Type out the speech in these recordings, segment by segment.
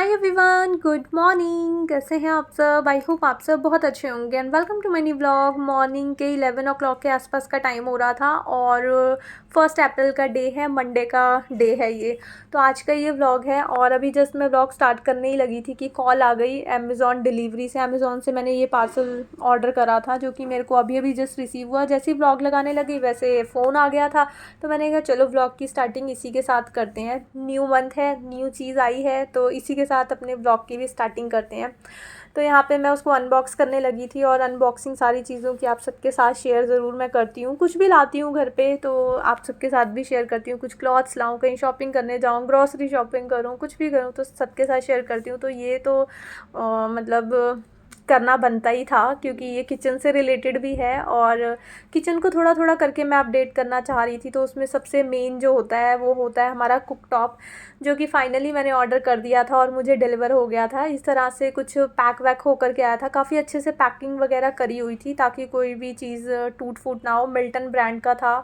Hi everyone, good morning. कैसे हैं आप सब? आई होप आप सब बहुत अच्छे होंगे and welcome to my new vlog. Morning के 11 o'clock के आसपास का टाइम हो रहा था और 1 अप्रैल का डे है, मंडे का डे है ये। तो आज का ये व्लॉग है और अभी जस्ट मैं व्लॉग स्टार्ट करने ही लगी थी कि कॉल आ गई अमेज़ॉन डिलीवरी से। अमेज़ॉन से मैंने ये पार्सल ऑर्डर करा था जो कि मेरे को अभी अभी जस्ट रिसीव हुआ। जैसे ही व्लॉग लगाने लगी वैसे फ़ोन आ गया था, तो मैंने कहा चलो व्लॉग की स्टार्टिंग इसी के साथ करते हैं। न्यू मंथ है, न्यू चीज़ आई है, तो इसी के साथ अपने ब्लॉग की भी स्टार्टिंग करते हैं। तो यहाँ पे मैं उसको अनबॉक्स करने लगी थी और अनबॉक्सिंग सारी चीज़ों की आप सबके साथ शेयर ज़रूर मैं करती हूँ। कुछ भी लाती हूँ घर पे तो आप सबके साथ भी शेयर करती हूँ। कुछ क्लॉथ्स लाऊँ, कहीं शॉपिंग करने जाऊँ, ग्रॉसरी शॉपिंग करूँ, कुछ भी करूँ तो सबके साथ शेयर करती हूँ। तो ये तो मतलब करना बनता ही था क्योंकि ये किचन से रिलेटेड भी है और किचन को थोड़ा थोड़ा करके मैं अपडेट करना चाह रही थी। तो उसमें सबसे मेन जो होता है वो होता है हमारा कुक टॉप, जो कि फाइनली मैंने ऑर्डर कर दिया था और मुझे डिलीवर हो गया था। इस तरह से कुछ पैक वैक होकर के आया था, काफ़ी अच्छे से पैकिंग वगैरह करी हुई थी ताकि कोई भी चीज़ टूट फूट ना हो। मिल्टन ब्रांड का था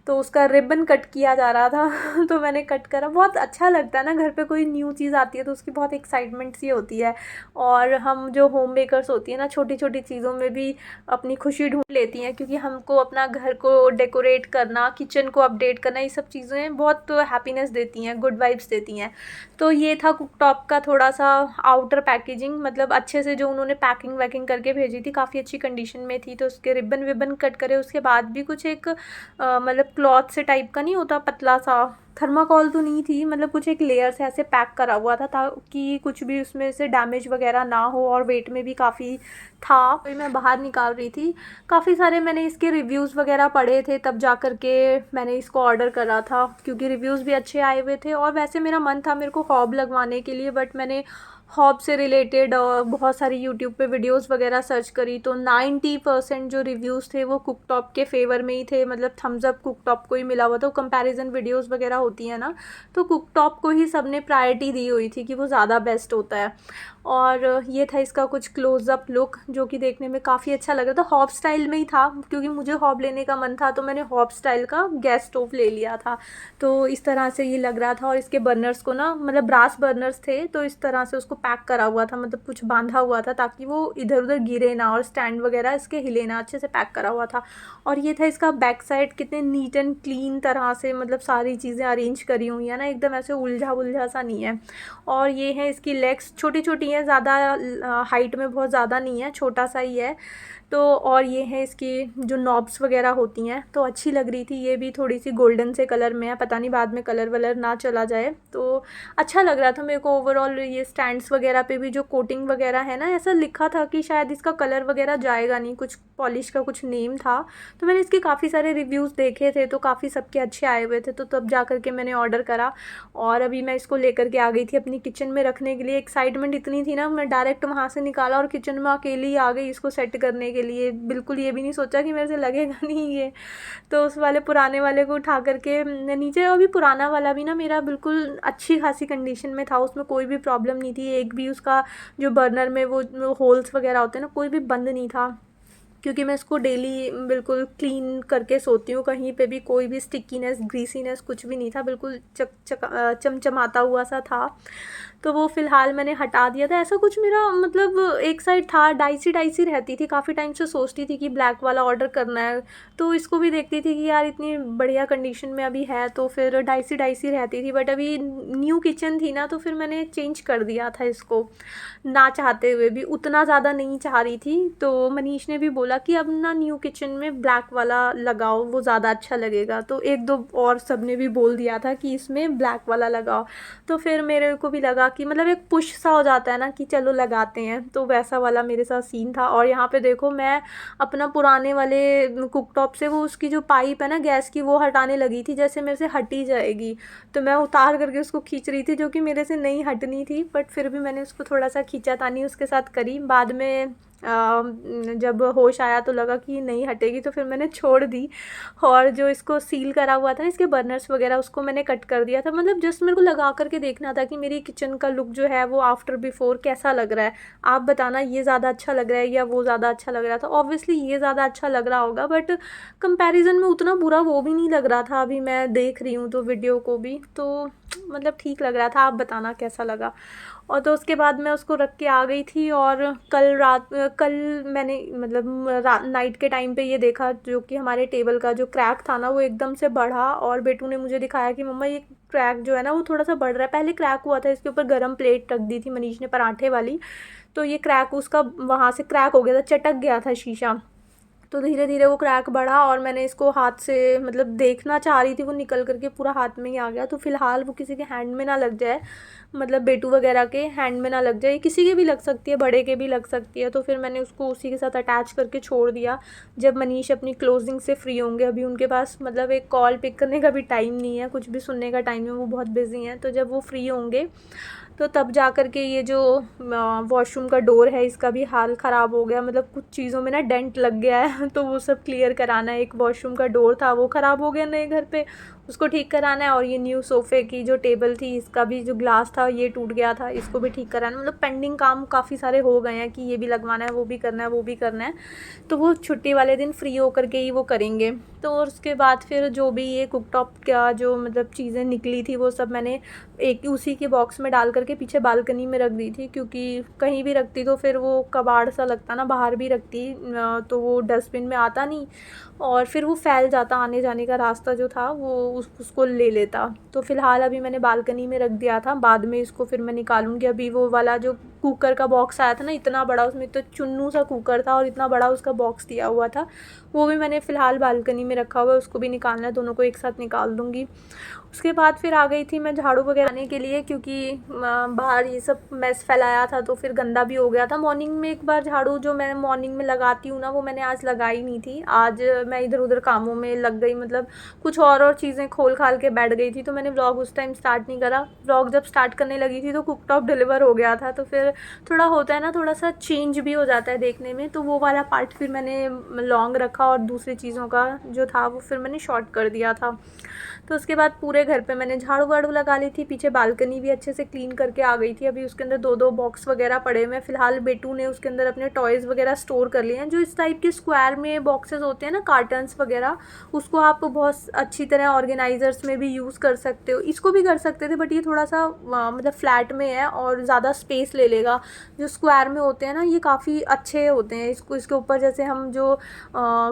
तो उसका रिबन कट किया जा रहा था तो मैंने कट करा। बहुत अच्छा लगता है ना, घर पे कोई न्यू चीज़ आती है तो उसकी बहुत एक्साइटमेंट सी होती है। और हम जो होम मेकर्स होती है ना, छोटी छोटी चीज़ों में भी अपनी खुशी ढूंढ लेती हैं क्योंकि हमको अपना घर को डेकोरेट करना, किचन को अपडेट करना, ये सब चीज़ें बहुत हैप्पीनेस देती हैं, गुड वाइब्स देती हैं। तो ये था कुकटॉप का थोड़ा सा आउटर पैकेजिंग, मतलब अच्छे से जो उन्होंने पैकिंग वैकिंग करके भेजी थी, काफ़ी अच्छी कंडीशन में थी। तो उसके रिबन विबन कट करे उसके बाद भी कुछ एक मतलब क्लॉथ से टाइप का नहीं होता, पतला सा, थर्माकोल तो नहीं थी, मतलब कुछ एक लेयर से ऐसे पैक करा हुआ था ताकि कुछ भी उसमें से डैमेज वगैरह ना हो। और वेट में भी काफ़ी था। तो मैं बाहर निकाल रही थी, काफ़ी सारे मैंने इसके रिव्यूज़ वगैरह पढ़े थे तब जा कर के मैंने इसको ऑर्डर करा था क्योंकि रिव्यूज़ भी अच्छे आए हुए थे। और वैसे मेरा मन था मेरे को हॉब लगवाने के लिए, बट मैंने हॉब से रिलेटेड बहुत सारी यूट्यूब पे वीडियोस वगैरह सर्च करी तो 90% जो रिव्यूज़ थे वो कुकटॉप के फेवर में ही थे। मतलब थम्स अप कुकटॉप को ही मिला हुआ था। कंपैरिजन वीडियोस वगैरह होती है ना, तो कुकटॉप को ही सबने प्रायोरिटी दी हुई थी कि वो ज़्यादा बेस्ट होता है। और ये था इसका कुछ क्लोज़अप लुक जो कि देखने में काफ़ी अच्छा लग रहा था। हॉब स्टाइल में ही था क्योंकि मुझे हॉब लेने का मन था तो मैंने हॉब स्टाइल का गैस स्टोव ले लिया था। तो इस तरह से ये लग रहा था और इसके बर्नर्स को ना, मतलब ब्रास बर्नर्स थे तो इस तरह से उसको पैक करा हुआ था, मतलब कुछ बांधा हुआ था ताकि वो इधर उधर गिरे ना और स्टैंड वगैरह इसके हिले ना, अच्छे से पैक करा हुआ था। और ये था इसका बैक साइड, कितने नीट एंड क्लीन तरह से मतलब सारी चीज़ें अरेंज करी हुई है ना, एकदम ऐसे उलझा उलझा सा नहीं है। और ये है इसकी लेग्स, छोटी छोटी हैं, ज़्यादा हाइट में बहुत ज़्यादा नहीं है, छोटा सा ही है। तो और ये है इसकी जो नॉब्स वगैरह होती हैं तो अच्छी लग रही थी। ये भी थोड़ी सी गोल्डन से कलर में है, पता नहीं बाद में कलर वलर ना चला जाए। तो अच्छा लग रहा था मेरे को ओवरऑल। ये स्टैंड्स वगैरह पे भी जो कोटिंग वगैरह है ना, ऐसा लिखा था कि शायद इसका कलर वगैरह जाएगा नहीं, कुछ पॉलिश का कुछ नेम था। तो मैंने इसके काफ़ी सारे रिव्यूज़ देखे थे तो काफ़ी सबके अच्छे आए हुए थे, तो तब जा कर के मैंने ऑर्डर करा। और अभी मैं इसको लेकर के आ गई थी अपनी किचन में रखने के लिए। एक्साइटमेंट इतनी थी ना, मैं डायरेक्ट वहाँ से निकाला और किचन में अकेली ही आ गई इसको सेट करने के लिए। बिल्कुल ये भी नहीं सोचा कि मेरे से लगेगा नहीं ये। तो उस वाले पुराने वाले को उठा करके नीचे, अभी पुराना वाला भी ना मेरा बिल्कुल अच्छी खासी कंडीशन में था, उसमें कोई भी प्रॉब्लम नहीं थी। एक भी उसका जो बर्नर में वो होल्स वगैरह होते हैं ना, कोई भी बंद नहीं था क्योंकि मैं इसको डेली बिल्कुल क्लीन करके सोती हूँ। कहीं पे भी कोई भी स्टिकीनेस, ग्रीसीनेस कुछ भी नहीं था, बिल्कुल चमचमाता हुआ सा था। तो वो फ़िलहाल मैंने हटा दिया था। ऐसा कुछ मेरा मतलब एक साइड था, डाइसी डाइसी रहती थी, काफ़ी टाइम से सोचती थी कि ब्लैक वाला ऑर्डर करना है। तो इसको भी देखती थी कि यार इतनी बढ़िया कंडीशन में अभी है तो फिर डाइसी डाइसी रहती थी, बट अभी न्यू किचन थी ना तो फिर मैंने चेंज कर दिया था इसको, ना चाहते हुए भी। उतना ज़्यादा नहीं चाह रही थी तो मनीष ने भी बोला कि अब ना न्यू किचन में ब्लैक वाला लगाओ, वो ज़्यादा अच्छा लगेगा। तो एक दो और सब ने भी बोल दिया था कि इसमें ब्लैक वाला लगाओ। तो फिर मेरे को भी लगा कि मतलब एक पुश सा हो जाता है ना कि चलो लगाते हैं, तो वैसा वाला मेरे साथ सीन था। और यहाँ पे देखो मैं अपना पुराने वाले कुकटॉप से वो उसकी जो पाइप है ना गैस की, वो हटाने लगी थी, जैसे मेरे से हट ही जाएगी। तो मैं उतार करके उसको खींच रही थी जो कि मेरे से नहीं हटनी थी, बट फिर भी मैंने उसको थोड़ा सा खींचातानी उसके साथ करी। बाद में जब होश आया तो लगा कि नहीं हटेगी तो फिर मैंने छोड़ दी। और जो इसको सील करा हुआ था ना, इसके बर्नर्स वगैरह, उसको मैंने कट कर दिया था। मतलब जस्ट मेरे को लगा करके देखना था कि मेरी किचन का लुक जो है वो आफ्टर बिफोर कैसा लग रहा है। आप बताना ये ज़्यादा अच्छा लग रहा है या वो ज़्यादा अच्छा लग रहा था। ऑब्वियसली ये ज़्यादा अच्छा लग रहा होगा, बट कंपैरिजन में उतना बुरा वो भी नहीं लग रहा था। अभी मैं देख रही हूँ तो वीडियो को भी, तो मतलब ठीक लग रहा था। आप बताना कैसा लगा। और तो उसके बाद मैं उसको रख के आ गई थी, और कल मैंने मतलब नाइट के टाइम पे ये देखा, जो कि हमारे टेबल का जो क्रैक था ना वो एकदम से बढ़ा, और बेटू ने मुझे दिखाया कि मम्मा ये क्रैक जो है ना वो थोड़ा सा बढ़ रहा है। पहले क्रैक हुआ था, इसके ऊपर गरम प्लेट रख दी थी मनीष ने पराठे वाली, तो ये क्रैक उसका वहाँ से क्रैक हो गया था, चटक गया था शीशा। तो धीरे धीरे वो क्रैक बढ़ा, और मैंने इसको हाथ से मतलब देखना चाह रही थी, वो निकल करके पूरा हाथ में ही आ गया। तो फ़िलहाल वो किसी के हैंड में ना लग जाए, मतलब बेटू वगैरह के हैंड में ना लग जाए, किसी के भी लग सकती है, बड़े के भी लग सकती है। तो फिर मैंने उसको उसी के साथ अटैच करके छोड़ दिया। जब मनीष अपनी क्लोजिंग से फ्री होंगे, अभी उनके पास मतलब एक कॉल पिक करने का भी टाइम नहीं है, कुछ भी सुनने का टाइम है, वो बहुत बिजी हैं। तो जब वो फ्री होंगे तो तब जा कर के ये जो वॉशरूम का डोर है इसका भी हाल ख़राब हो गया, मतलब कुछ चीज़ों में ना डेंट लग गया है तो वो सब क्लियर कराना है। एक वॉशरूम का डोर था वो ख़राब हो गया नए घर पे, उसको ठीक कराना है। और ये न्यू सोफ़े की जो टेबल थी इसका भी जो ग्लास था ये टूट गया था, इसको भी ठीक कराना है। मतलब पेंडिंग काम काफ़ी सारे हो गए हैं कि ये भी लगवाना है, वो भी करना है, वो भी करना है। तो वो छुट्टी वाले दिन फ्री होकर के ही वो करेंगे। तो और उसके बाद फिर जो भी ये कुकटॉप का जो मतलब चीज़ें निकली थी वो सब मैंने एक उसी के बॉक्स में डाल करके पीछे बालकनी में रख दी थी, क्योंकि कहीं भी रखती तो फिर वो कबाड़ सा लगता ना, बाहर भी रखती तो वो डस्टबिन में आता नहीं, और फिर वो फैल जाता, आने जाने का रास्ता जो था वो उसको ले लेता। तो फ़िलहाल अभी मैंने बालकनी में रख दिया था, बाद में इसको फिर मैं निकालूंगी। अभी वो वाला जो कुकर का बॉक्स आया था ना इतना बड़ा, उसमें तो चुन्नू सा कुकर था और इतना बड़ा उसका बॉक्स दिया हुआ था, वो भी मैंने फ़िलहाल बालकनी में रखा हुआ है, उसको भी निकालना है, दोनों को एक साथ निकाल दूँगी। उसके बाद फिर आ गई थी मैं झाड़ू वगैरह लगाने के लिए, क्योंकि बाहर ये सब मैस फैलाया था तो फिर गंदा भी हो गया था। मॉर्निंग में एक बार झाड़ू जो मैं मॉर्निंग में लगाती हूँ ना वो मैंने आज लगाई नहीं थी। आज मैं इधर उधर कामों में लग गई, मतलब कुछ और चीज़ें खोल खाल के बैठ गई थी, तो मैंने व्लॉग उस टाइम स्टार्ट नहीं करा। व्लॉग जब स्टार्ट करने लगी थी तो कुकटॉप डिलीवर हो गया था, तो फिर थोड़ा होता है ना, थोड़ा सा चेंज भी हो जाता है देखने में, तो वो वाला पार्ट फिर मैंने लॉन्ग रखा, और दूसरी चीज़ों का जो था वो फिर मैंने शॉर्ट कर दिया था। तो उसके बाद पूरे घर पे मैंने झाड़ू वाड़ू लगा ली थी, पीछे बालकनी भी अच्छे से क्लीन करके आ गई थी। अभी उसके अंदर दो दो बॉक्स वगैरह पड़े हुए हैं। फ़िलहाल बेटू ने उसके अंदर अपने टॉयज़ वगैरह स्टोर कर लिए हैं, जो इस टाइप के स्क्वायर में बॉक्सेस होते हैं ना, कार्टन्स वगैरह, उसको आप बहुत अच्छी तरह ऑर्गेनाइज़र्स में भी यूज़ कर सकते हो। इसको भी कर सकते थे, बट ये थोड़ा सा मतलब फ्लैट में है और ज़्यादा स्पेस ले लेगा। जो स्क्वायर में होते हैं ना ये काफ़ी अच्छे होते हैं। इसको इसके ऊपर जैसे हम जो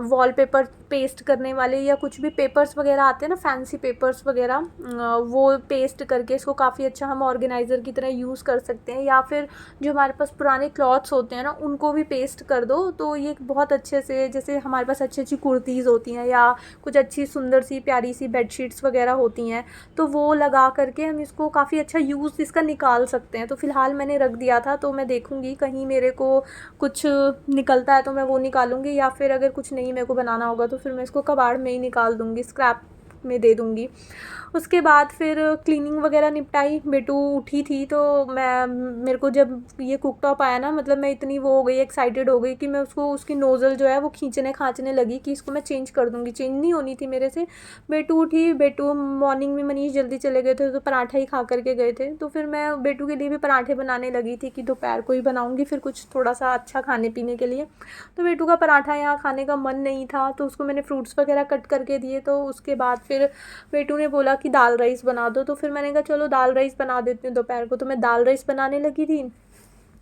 वॉलपेपर पेस्ट करने वाले या कुछ भी पेपर्स वगैरह आते हैं ना, फैंसी पेपर्स वगैरह, वो पेस्ट करके इसको काफ़ी अच्छा हम ऑर्गेनाइज़र की तरह यूज़ कर सकते हैं। या फिर जो हमारे पास पुराने क्लॉथ्स होते हैं ना उनको भी पेस्ट कर दो, तो ये बहुत अच्छे से, जैसे हमारे पास अच्छी अच्छी कुर्तीज़ होती हैं या कुछ अच्छी सुंदर सी प्यारी सी बेडशीट्स वगैरह होती हैं, तो वो लगा करके हम इसको काफ़ी अच्छा यूज़ इसका निकाल सकते हैं। तो फ़िलहाल मैंने रख दिया था, तो मैं देखूँगी कहीं मेरे को कुछ निकलता है तो मैं वो निकालूंगी, या फिर अगर कुछ नहीं मेरे को बनाना होगा तो फिर मैं इसको कबाड़ में ही निकाल दूँगी, स्क्रैप में दे दूँगी। उसके बाद फिर क्लीनिंग वगैरह निपटाई, बेटू उठी थी तो मैं मेरे को जब ये कुकटॉप आया ना, मतलब मैं इतनी वो हो गई, एक्साइटेड हो गई कि मैं उसको उसकी नोज़ल जो है वो खींचने खाँचने लगी कि इसको मैं चेंज कर दूँगी। चेंज नहीं होनी थी मेरे से। बेटू उठी, बेटू मॉर्निंग में मनीष जल्दी चले गए थे तो पराठा ही खा करके गए थे, तो फिर मैं बेटू के लिए भी पराठे बनाने लगी थी कि दोपहर को ही बनाऊँगी फिर कुछ थोड़ा सा अच्छा खाने पीने के लिए। तो बेटू का पराठा यहाँ खाने का मन नहीं था, तो उसको मैंने फ्रूट्स वगैरह कट करके दिए। तो उसके बाद फिर बेटू ने बोला कि दाल राइस बना दो, तो फिर मैंने कहा चलो दाल राइस बना देती हूँ दोपहर को। तो मैं दाल राइस बनाने लगी थी,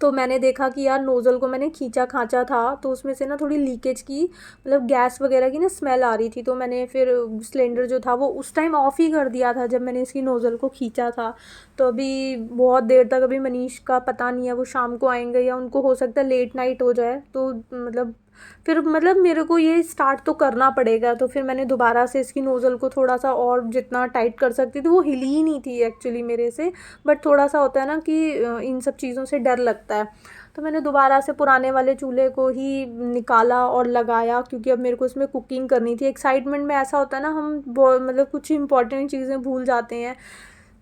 तो मैंने देखा कि यार नोज़ल को मैंने खींचा खाँचा था तो उसमें से ना थोड़ी लीकेज की, मतलब गैस वगैरह की ना स्मेल आ रही थी। तो मैंने फिर सिलेंडर जो था वो उस टाइम ऑफ़ ही कर दिया था जब मैंने इसकी नोज़ल को खींचा था। तो अभी बहुत देर तक, अभी मनीष का पता नहीं है, वो शाम को आएंगे या उनको हो सकता है लेट नाइट हो जाए, तो मतलब फिर मतलब मेरे को ये स्टार्ट तो करना पड़ेगा। तो फिर मैंने दोबारा से इसकी नोज़ल को थोड़ा सा और जितना टाइट कर सकती थी, वो हिली ही नहीं थी एक्चुअली मेरे से, बट थोड़ा सा होता है ना कि इन सब चीज़ों से डर लगता है। तो मैंने दोबारा से पुराने वाले चूल्हे को ही निकाला और लगाया, क्योंकि अब मेरे को इसमें कुकिंग करनी थी। एक्साइटमेंट में ऐसा होता है ना, हम मतलब कुछ इंपॉर्टेंट चीज़ें भूल जाते हैं,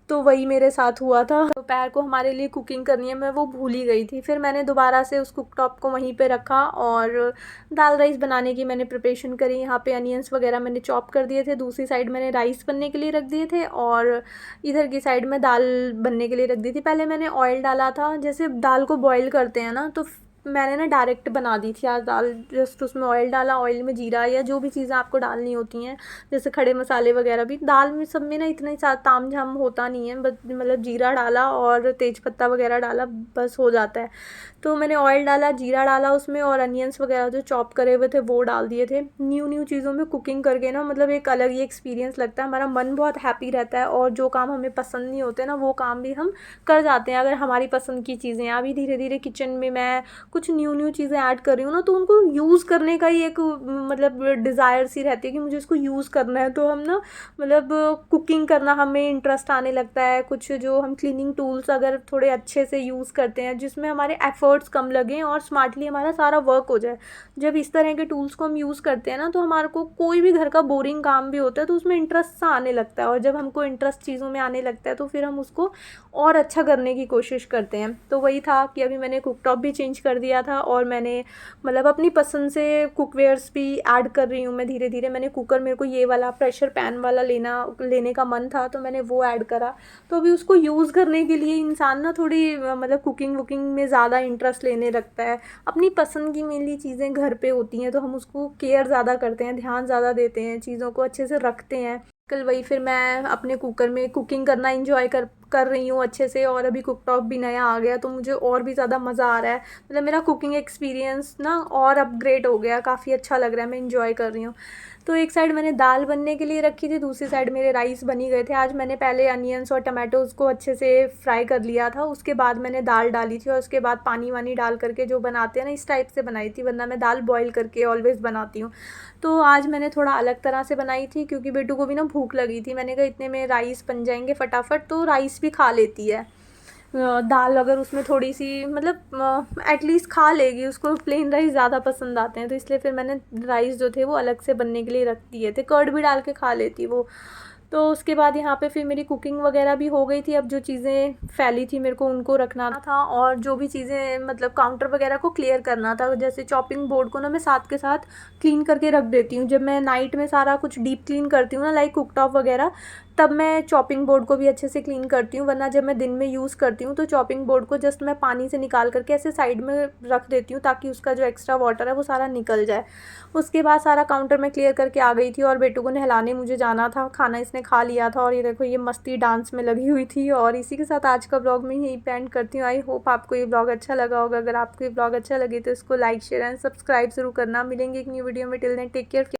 तो वही मेरे साथ हुआ था। दोपहर को हमारे लिए कुकिंग करनी है, मैं वो भूल ही गई थी। फिर मैंने दोबारा से उस कुकटॉप को वहीं पे रखा और दाल राइस बनाने की मैंने प्रिपरेशन करी। यहाँ पे अनियंस वगैरह मैंने चॉप कर दिए थे, दूसरी साइड मैंने राइस बनने के लिए रख दिए थे, और इधर की साइड में दाल बनने के लिए रख दी थी। पहले मैंने ऑयल डाला था, जैसे दाल को बॉयल करते हैं ना, तो मैंने ना डायरेक्ट बना दी थी आज दाल। जस्ट उसमें ऑयल डाला, ऑयल में जीरा या जो भी चीज़ें आपको डालनी होती हैं, जैसे खड़े मसाले वगैरह भी। दाल में सब में ना इतना ही ताम झाम होता नहीं है, बस मतलब जीरा डाला और तेज पत्ता वगैरह डाला, बस हो जाता है। तो मैंने ऑयल डाला, जीरा डाला उसमें, और अनियंस वगैरह जो चॉप करे हुए थे वो डाल दिए थे। न्यू चीज़ों में कुकिंग करके ना मतलब एक अलग ही एक्सपीरियंस लगता है, हमारा मन बहुत हैप्पी रहता है, और जो काम हमें पसंद नहीं होते ना वो काम भी हम कर जाते हैं अगर हमारी पसंद की चीज़ें हैं। अभी धीरे धीरे किचन में मैं कुछ न्यू चीज़ें ऐड कर रही हूँ ना, तो उनको यूज़ करने का ही एक मतलब डिज़ायर सी रहती है कि मुझे इसको यूज़ करना है। तो हम ना मतलब कुकिंग करना हमें इंटरेस्ट आने लगता है। कुछ जो हम क्लीनिंग टूल्स अगर थोड़े अच्छे से यूज़ करते हैं, जिसमें हमारे एफर्ट्स कम लगें और स्मार्टली हमारा सारा वर्क हो जाए, जब इस तरह के टूल्स को हम यूज़ करते हैं ना, तो हमारे को कोई भी घर का बोरिंग काम भी होता है तो उसमें इंटरेस्ट सा आने लगता है। और जब हमको इंटरेस्ट चीज़ों में आने लगता है तो फिर हम उसको और अच्छा करने की कोशिश करते हैं। तो वही था कि अभी मैंने कुकटॉप भी चेंज कर दिया था, और मैंने मतलब अपनी पसंद से कुकवेयर्स भी ऐड कर रही हूँ मैं धीरे धीरे। मैंने कुकर, मेरे को ये वाला प्रेशर पैन वाला लेने का मन था, तो मैंने वो ऐड करा। तो अभी उसको यूज़ करने के लिए इंसान ना थोड़ी मतलब कुकिंग वुकिंग में ज़्यादा इंटरेस्ट लेने लगता है। अपनी पसंद की मेनली चीज़ें घर पे होती हैं तो हम उसको केयर ज़्यादा करते हैं, ध्यान ज़्यादा देते हैं, चीज़ों को अच्छे से रखते हैं। कल वही फिर मैं अपने कुकर में कुकिंग करना इंजॉय कर रही हूँ अच्छे से। और अभी कुकटॉप भी नया आ गया तो मुझे और भी ज़्यादा मज़ा आ रहा है। मतलब मेरा कुकिंग एक्सपीरियंस ना और अपग्रेड हो गया, काफ़ी अच्छा लग रहा है, मैं इंजॉय कर रही हूँ। तो एक साइड मैंने दाल बनने के लिए रखी थी, दूसरी साइड मेरे राइस बनी गए थे। आज मैंने पहले अनियंस और टमाटोज़ को अच्छे से फ्राई कर लिया था, उसके बाद मैंने दाल डाली थी, और उसके बाद पानी वानी डाल करके जो बनाते हैं ना, इस टाइप से बनाई थी, वरना मैं दाल बॉईल करके ऑलवेज़ बनाती हूँ। तो आज मैंने थोड़ा अलग तरह से बनाई थी, क्योंकि बेटू को भी ना भूख लगी थी। मैंने कहा इतने में राइस बन जाएंगे फटाफट, तो राइस भी खा लेती है। दाल अगर उसमें थोड़ी सी मतलब एटलीस्ट खा लेगी, उसको प्लेन राइस ज़्यादा पसंद आते हैं, तो इसलिए फिर मैंने राइस जो थे वो अलग से बनने के लिए रख दिए थे। कर्ड भी डाल के खा लेती वो। तो उसके बाद यहाँ पे फिर मेरी कुकिंग वगैरह भी हो गई थी। अब जो चीज़ें फैली थी मेरे को उनको रखना था, और जो भी चीज़ें मतलब काउंटर वगैरह को क्लियर करना था। जैसे चॉपिंग बोर्ड को ना मैं साथ के साथ क्लीन करके रख देती हूँ। जब मैं नाइट में सारा कुछ डीप क्लीन करती हूँ ना, लाइक कुकटॉप वगैरह, तब मैं चॉपिंग बोर्ड को भी अच्छे से क्लीन करती हूँ। वरना जब मैं दिन में यूज़ करती हूँ तो चॉपिंग बोर्ड को जस्ट मैं पानी से निकाल करके ऐसे साइड में रख देती हूँ, ताकि उसका जो एक्स्ट्रा वाटर है वो सारा निकल जाए। उसके बाद सारा काउंटर मैं क्लियर करके आ गई थी, और बेटू को नहलाने मुझे जाना था। खाना इसने खा लिया था, और ये देखो ये मस्ती डांस में लगी हुई थी। और इसी के साथ आज का ब्लॉग मैं यही एंड करती हूँ। आई होप आपको ये ब्लॉग अच्छा लगा होगा। अगर आपको ये ब्लॉग अच्छा लगे तो इसको लाइक शेयर एंड सब्सक्राइब जरूर करना। मिलेंगे एक न्यू वीडियो में। Till then take care.